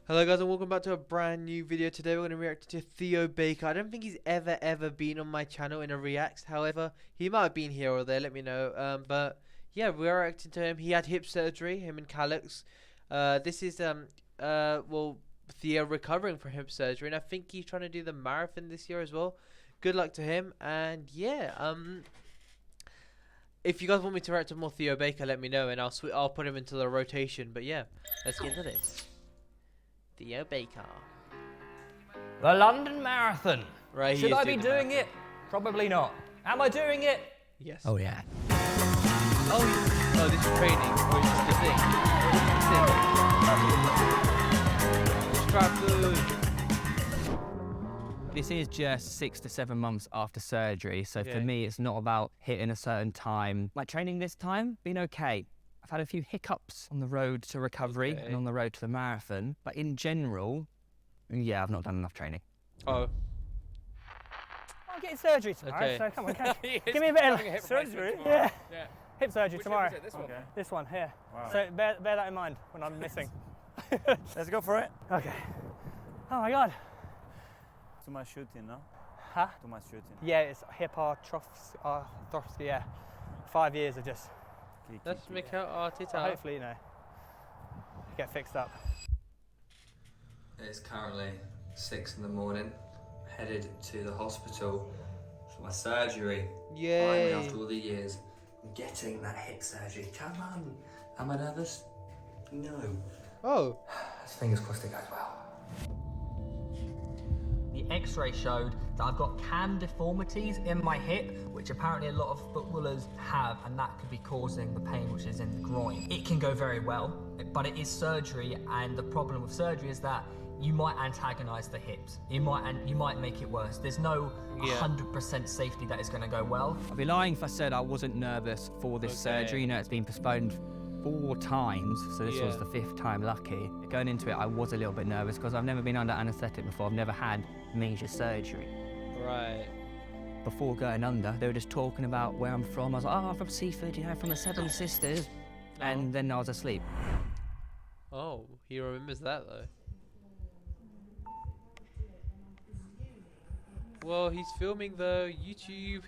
Hello guys and welcome back to a brand new video. Today we're going to react to Theo Baker. I don't think he's ever been on my channel in a react. However, he might have been here or there, let me know. But yeah, we're reacting to him. He had hip surgery, him and Calix. This is well, Theo recovering from hip surgery, and I think he's trying to do the marathon this year as well. Good luck to him. And yeah, if you guys want me to react to more Theo Baker, let me know and I'll put him into the rotation. But yeah, let's get into this. Theo Baker. The London Marathon. Right. Should I be doing it? Probably not. Am I doing it? Yes. Oh yeah. Oh, this is training. Or is this the thing? This is just 6 to 7 months after surgery, so Okay. for me it's not about hitting a certain time. My training this time, been okay. I've had a few hiccups on the road to recovery and on the road to the marathon, but in general, yeah, I've not done enough training. Oh. I'm getting surgery tomorrow, Okay. so come on, give me a bit of hip surgery. replacement Yeah. Yeah. Hip surgery Which tomorrow. hip is it? This one? Okay. This one here. Wow. So bear that in mind when I'm missing. Let's go for it. Okay. Oh my god. Too much shooting, no? Huh? Too much shooting. Yeah, it's hip arthropathy. Yeah. 5 years of just. Let's make out Arteta. Hopefully, you know, get fixed up. It's currently 6 in the morning, headed to the hospital for my surgery. Yay. Finally, after all the years, I'm getting that hip surgery. Come on. Am I nervous? No. Oh. Fingers crossed it goes well. The x-ray showed that I've got cam deformities in my hip, which apparently a lot of footballers have, and that could be causing the pain which is in the groin. It can go very well, but it is surgery, and the problem with surgery is that you might antagonize the hips. You might make it worse. There's no 100% safety that is going to go well. I'd be lying if I said I wasn't nervous for this surgery. You know, it's been postponed 4 times, so this was the 5th time lucky. Going into it, I was a little bit nervous because I've never been under anaesthetic before. I've never had major surgery. Right. Before going under, they were just talking about where I'm from. I was like, oh, I'm from Seaford, you know, from the Seven Sisters. And then I was asleep. Oh, he remembers that though. Well, he's filming though. YouTube.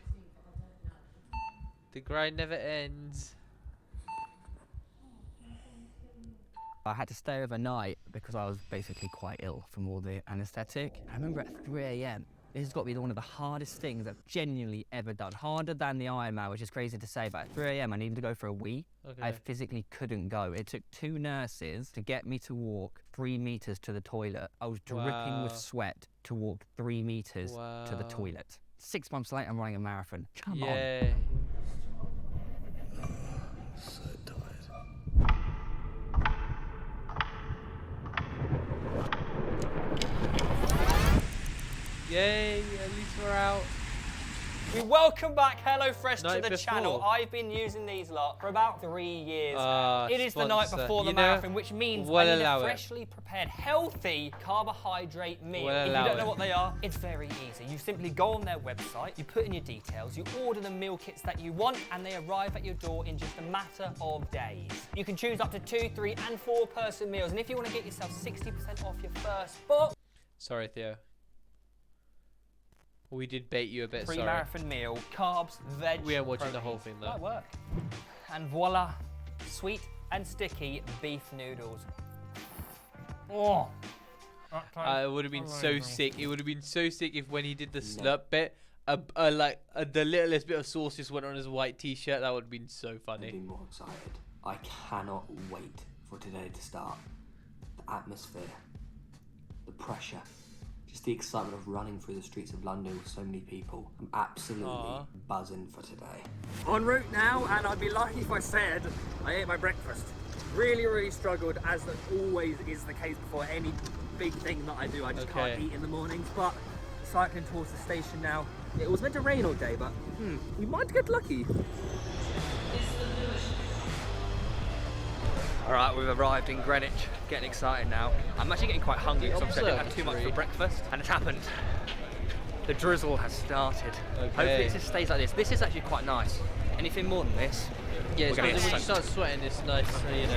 The grind never ends. I had to stay overnight because I was basically quite ill from all the anaesthetic. I remember at 3 AM, this has got to be one of the hardest things I've genuinely ever done. Harder than the Ironman, which is crazy to say, but at 3 AM I needed to go for a wee. Okay. I physically couldn't go. It took 2 nurses to get me to walk 3 meters to the toilet. I was dripping with sweat to walk 3 meters to the toilet. 6 months later, I'm running a marathon. Come on. So tired. Yay, at least we're out. We welcome back HelloFresh Night to the before. channel. I've been using these lot for about 3 years now. It is the night sponsor. before the You know, marathon, which means we'll I need allow a it. freshly prepared, healthy carbohydrate meal. We'll If you allow don't know it. what they are, it's very easy. You simply go on their website, you put in your details, you order the meal kits that you want, and they arrive at your door in just a matter of days. You can choose up to 2, 3, and 4 person meals, and if you want to get yourself 60% off your first box, Sorry, Theo. We did bait you a bit, sorry. pre-marathon meal, carbs, veg, We are watching the proteins. whole thing though. Might work. And voila, sweet and sticky beef noodles. Oh. It would have been so sick. It would have been so sick if when he did the slurp bit, the littlest bit of sauce just went on his white t-shirt. That would have been so funny. I've been more excited. I cannot wait for today to start. The atmosphere, the pressure, just the excitement of running through the streets of London with so many people. I'm absolutely buzzing for today. En route now, and I'd be lying if I said I ate my breakfast. Really struggled, as that always is the case before any big thing that I do. I just can't eat in the mornings, but cycling towards the station now. It was meant to rain all day, but we might get lucky. All right, we've arrived in Greenwich. Getting excited now. I'm actually getting quite hungry because obviously I didn't have too much for breakfast, and it's happened. The drizzle has started. Hopefully it just stays like this. This is actually quite nice. Anything more than this, Yeah, we're gonna when get you soaked. start sweating, it's nice, you know.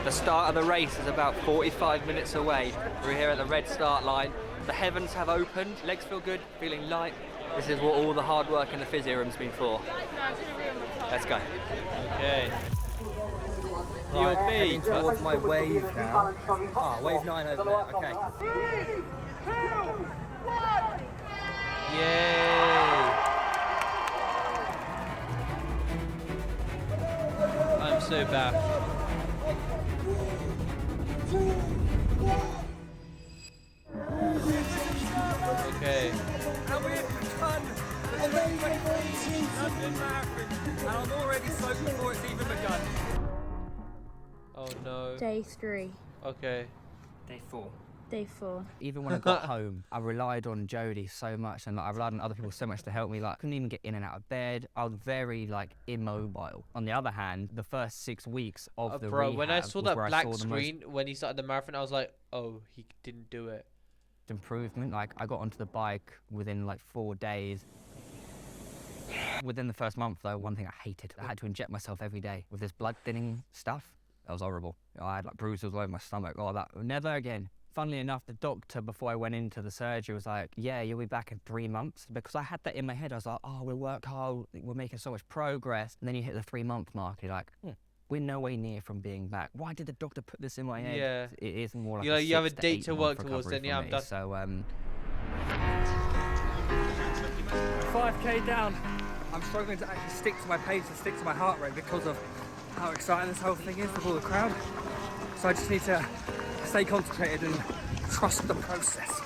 The start of the race is about 45 minutes away. We're here at the red start line. The heavens have opened, legs feel good, feeling light. This is what all the hard work in the physio room's been for. Let's go. Okay. Right, Heading towards my wave now. Ah, wave 9 over there, okay. Yay! I'm so bad. Okay. And we've done the 2023 London Marathon, and I'm already soaked before it's even begun. Oh no. Day 3. Okay. Day 4. Day 4. Even when I got home, I relied on Jodie so much, and like, I relied on other people so much to help me. Like, I couldn't even get in and out of bed. I was very like immobile. On the other hand, the first 6 weeks of the Bro, rehab when I saw was that where I black saw the screen when he started the marathon, I was like, oh, he didn't do it. most improvement. Like, I got onto the bike within like 4 days. Within the first month, though, one thing I hated, I had to inject myself every day with this blood thinning stuff. That was horrible. I had like bruises all over my stomach. Oh, that never again. Funnily enough, the doctor, before I went into the surgery, was like, yeah, you'll be back in 3 months. Because I had that in my head. I was like, oh, we'll work hard. We're making so much progress. And then you hit the 3-month mark. You're like, we're no way near from being back. Why did the doctor put this in my head? Yeah. It is more like You know, you have a 6 to date 8 to month work towards, recovery then yeah, for I'm me. done. So, 5k down. I'm struggling to actually stick to my pace and stick to my heart rate because of how exciting this whole thing is with all the crowd. So I just need to stay concentrated and trust the process.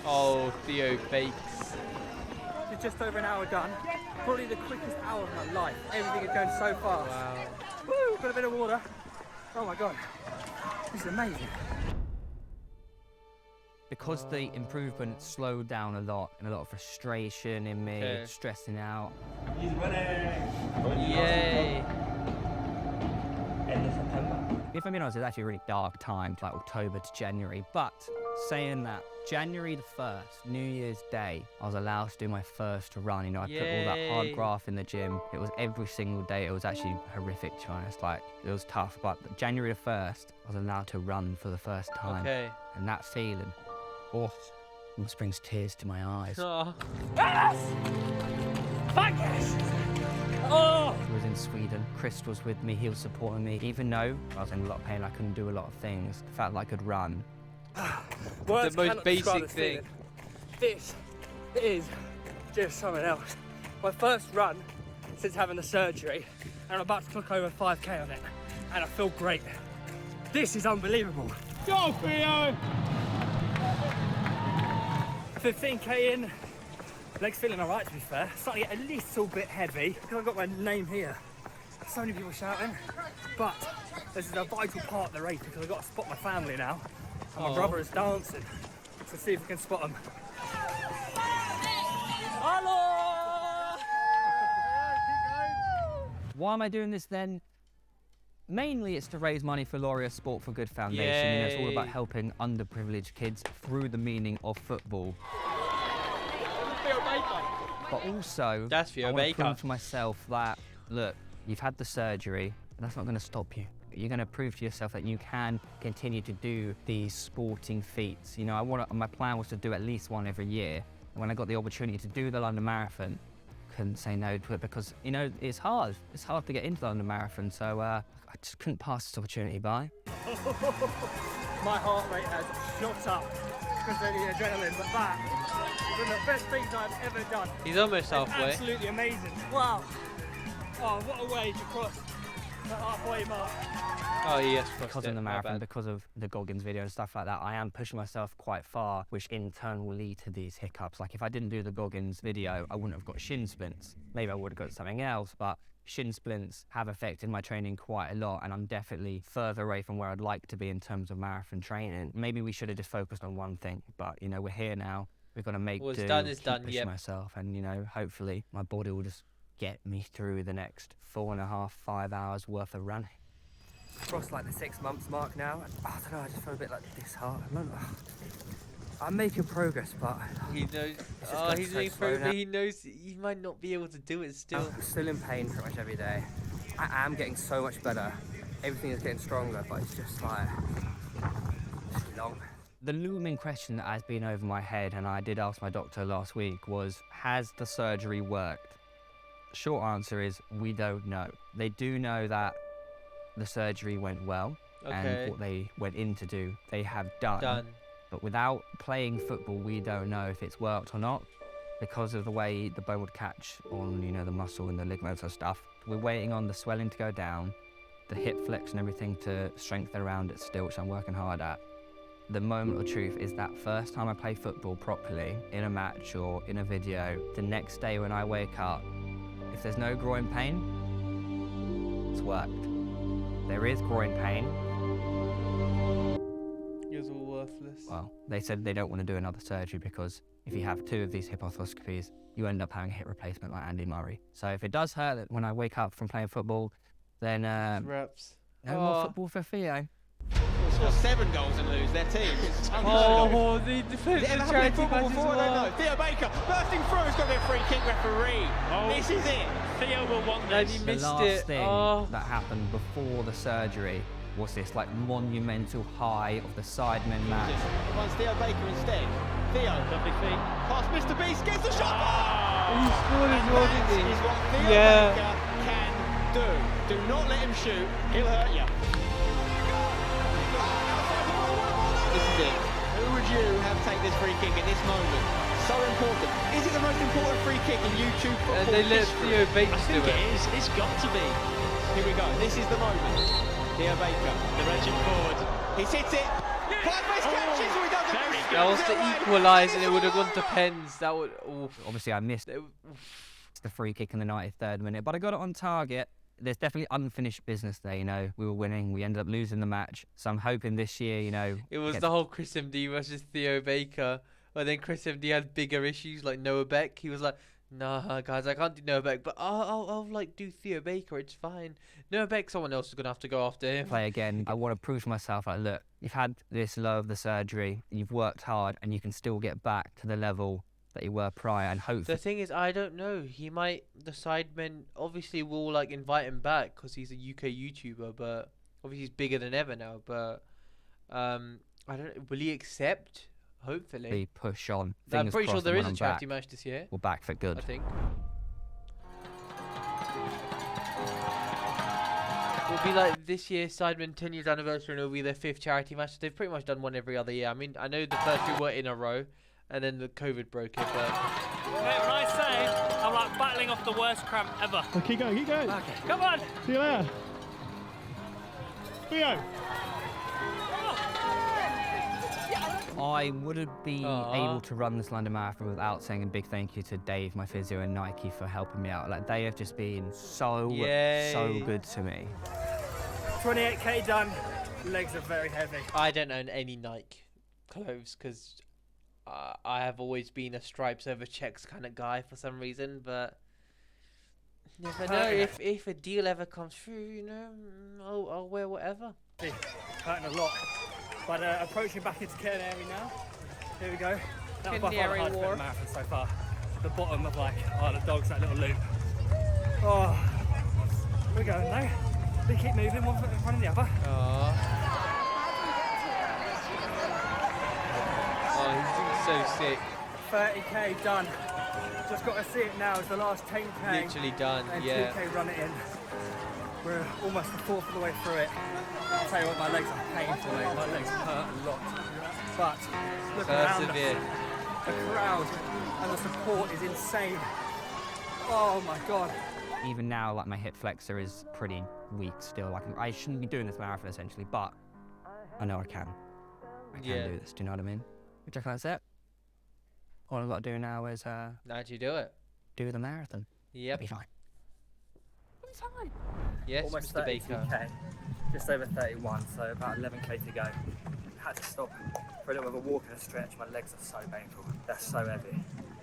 Oh, Theo Baker. It's just over an hour done. Probably the quickest hour of my life. Everything is going so fast. Wow. Woo, got a bit of water. Oh my god. This is amazing. because the improvement slowed down a lot and a lot of frustration in me, Okay. stressing out. Yay. End of September. If I'm being honest, it's actually a really dark time, like October to January. But saying that, January the 1st, New Year's Day, I was allowed to do my first run. You know, I put all that Yay. hard graft in the gym. It was every single day. It was actually horrific, to be honest. Like, it was tough. But January the 1st, I was allowed to run for the first time. Okay. And that feeling, oh, almost brings tears to my eyes. Oh. Oh! I was in Sweden. Chris was with me. He was supporting me. Even though I was in a lot of pain, I couldn't do a lot of things. The fact that I could run. Words most cannot basic describe this thing. feeling. This is just something else. My first run since having the surgery, and I'm about to clock over 5k on it, and I feel great. This is unbelievable. Go, Theo! 15k in. Legs feeling alright, to be fair. Slightly a little bit heavy because I've got my name here. So many people shouting, but this is a vital part of the race because I've got to spot my family now. And my brother is dancing. So see if we can spot him. Hello! Why am I doing this then? Mainly it's to raise money for Laureate Sport for Good Foundation. You know, it's all about Yay. helping underprivileged kids through the meaning of football. But also, That's Theo I want to Baker. prove to myself that, look, you've had the surgery, and that's not going to stop you. You're going to prove to yourself that you can continue to do these sporting feats. You know, my plan was to do at least one every year. And when I got the opportunity to do the London Marathon, couldn't say no to it because, you know, it's hard. It's hard to get into the London Marathon, so I just couldn't pass this opportunity by. My heart rate has shot up because of the adrenaline, but that is one of the best things I've ever done. He's almost It's halfway. absolutely amazing. Wow. Oh, what a way to cross the halfway mark. Oh, yes. Because of the marathon, because of the Goggins video and stuff like that, I am pushing myself quite far, which in turn will lead to these hiccups. Like if I didn't do the Goggins video, I wouldn't have got shin splints. Maybe I would have got something else, but shin splints have affected my training quite a lot, and I'm definitely further away from where I'd like to be in terms of marathon training. Maybe we should have just focused on one thing, but you know, we're here now. We've got to make What's do, done is keep done, pushing yep. myself, and you know, hopefully my body will just get me through the next 4.5, 5 hours worth of running. Crossed like the 6 months mark now. And, I don't know, I just feel a bit like disheartened. I'm making progress, but He knows. just Oh, going he's so doing slow pro, now. but he knows he might not be able to do it still. I'm still in pain pretty much every day. I am getting so much better. Everything is getting stronger, but it's just like, it's long. The looming question that has been over my head, and I did ask my doctor last week, was, has the surgery worked? Short answer is, we don't know. They do know that the surgery went well, Okay. and what they went in to do, they have done. Done. But without playing football, we don't know if it's worked or not, because of the way the bone would catch on, you know, the muscle and the ligaments and stuff. We're waiting on the swelling to go down, the hip flex and everything to strengthen around it still, which I'm working hard at. The moment of truth is that first time I play football properly, in a match or in a video, the next day when I wake up, if there's no groin pain, it's worked. There is groin pain. It was all worthless. Well, they said they don't want to do another surgery because if you have 2 of these hip arthroscopies, you end up having a hip replacement like Andy Murray. So if it does hurt when I wake up from playing football, then Reps. no more football for Theo. Score 7 goals and lose their team. It's unheard of. Oh, the defense Has it ever of happened charity in football match as before? I don't well. know. Theo Baker bursting through. It's got to be a free kick referee. This is it. Theo will want And this. he The missed last it. thing Oh. that happened before the surgery was this like monumental high of the Sidemen match. Finds Theo Baker instead. Theo, lovely feet. Past Mr. Beast, gets the shot. He scored as well, That didn't he? is what Theo Yeah. Baker can do. Do not let him shoot. He'll hurt you. This is it. Who would you have take this free kick at this moment? So important. Is it the most important free kick in YouTube football And they let history? Theo Baker do it. is. It's got to be. Here we go. This is the moment. Theo Baker, the legend forward. He's hit it. Playface catches. Or he doesn't. Very good. That was to equalise, and it would have gone to pens. That would. Oof. Obviously, I missed the free kick in the 93rd minute, but I got it on target. There's definitely unfinished business there, you know. We were winning, we ended up losing the match. So I'm hoping this year, you know... It was the whole Chris MD versus Theo Baker. But then Chris MD had bigger issues like Noah Beck. He was like, nah, guys, I can't do Noah Beck, but I'll like do Theo Baker, it's fine. Noah Beck, someone else is going to have to go after him. play again. I want to prove to myself, like, look, you've had this low of the surgery, you've worked hard, and you can still get back to the level that you were prior, and hopefully... The thing is, I don't know. He might, the Sidemen obviously will like invite him back because he's a UK YouTuber, but obviously he's bigger than ever now. But I don't. Will he accept? Hopefully. push on. I'm Fingers pretty sure crossed there that is when a I'm charity back, match this year. we're back for good. I think. It'll be like this year's Sidemen 10 years anniversary, and it'll be their 5th charity match. They've pretty much done one every other year. I mean, I know the first 2 were in a row, and then the COVID broke it, but... Mate, when I say I'm like battling off the worst cramp ever. Oh, keep going, keep going. Okay, come on. See you later. Theo. I wouldn't be Aw. able to run this London Marathon without saying a big thank you to Dave, my physio, and Nike for helping me out. Like, they have just been so Yay. good to me. 28k done. Legs are very heavy. I don't own any Nike clothes because I have always been a stripes over checks kind of guy for some reason, but never know. If a deal ever comes through, you know, I'll wear whatever. Hurting a lot. But approaching back into Canary now. Here we go. That was by far the Canary hardest bit of Wharf. the marathon so far. The bottom of like, oh, the dog's that little loop. Oh, we're going now. We keep moving, one foot in front of the other. Oh, he's so sick. 30k done. Just got to see it now. It's the last 10k. Literally done. And Yeah. 2k run it in. We're almost a fourth of the way through it. I'll tell you what, my legs are painful, mate. My legs hurt a lot. But look around Persevere. us. The crowd and the support is insane. Oh my god. Even now, like, my hip flexor is pretty weak still. Like, I shouldn't be doing this marathon essentially, but I know I can. I can Yeah. do this. Do you know what I mean? Which I can't say. All I've got to do now is How'd you do it? do the marathon. Yep. I'll be fine. I'll be fine. Yes, Almost Mr. Baker. 32k. Just over 31, so about 11k to go. Had to stop for a little bit of a walk and a stretch. My legs are so painful. They're so heavy.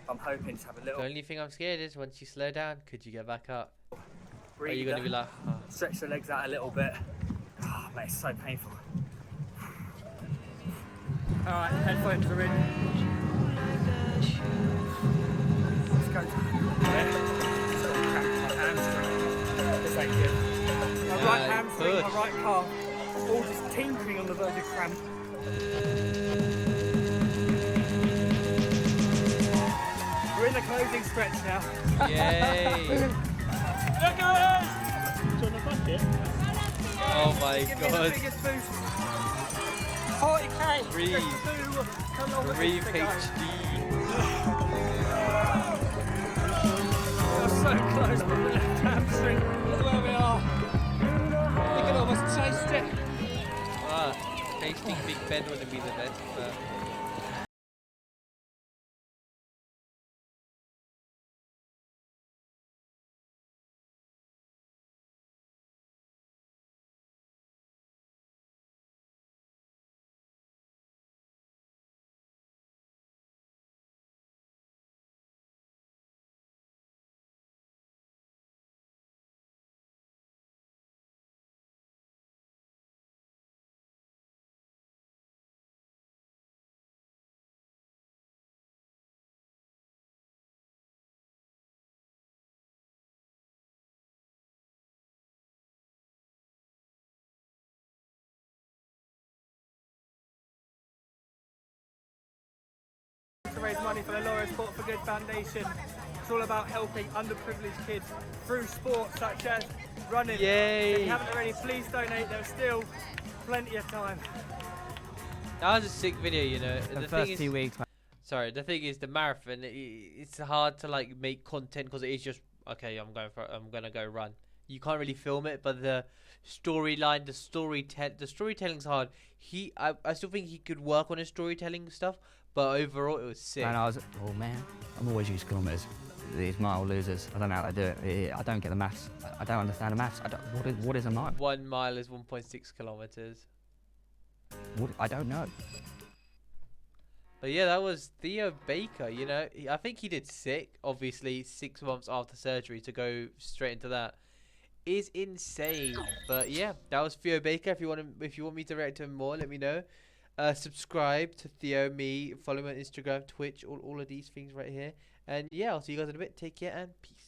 I'm hoping to have a The little only thing I'm scared is once you slow down, could you get back up? Or are breather. you going to be like, oh. Stretch the legs out a little bit. Oh, mate, it's so painful. Alright, headphones are in. Let's go. This ain't good. My right hamstring, my right calf, all just tinkling on the verge of cramp. We're in the closing stretch now. Yay! Oh my god. Biggest boost. 40k. Breathe HD. We're so close to the left hamstring. Look where we are. We can almost taste it. Tasting Big Ben wouldn't be the best. To raise money for the Laura Sport for Good Foundation. It's all about helping underprivileged kids through sports such as running. Yay! If you haven't already, please donate. There's still plenty of time. That was a sick video, you know. The first 2 weeks, man. Sorry, the thing is, the marathon, it's hard to like make content because it is just okay. I'm gonna go run. You can't really film it, but the storyline, the storytelling's hard. I still think he could work on his storytelling stuff, but overall it was sick. And I was, oh man, I'm always used to kilometres. These mile losers, I don't know how they do it. I don't get the maths. I don't understand the maths. What is a mile? 1 mile is 1.6 kilometers. I don't know. But yeah, that was Theo Baker. You know, I think he did sick. Obviously, 6 months after surgery to go straight into that is insane. But yeah, that was Theo Baker. If you want me to react to him more, let me know. Subscribe to Theo, me, follow me on Instagram, Twitch, all of these things right here. And yeah, I'll see you guys in a bit. Take care and peace.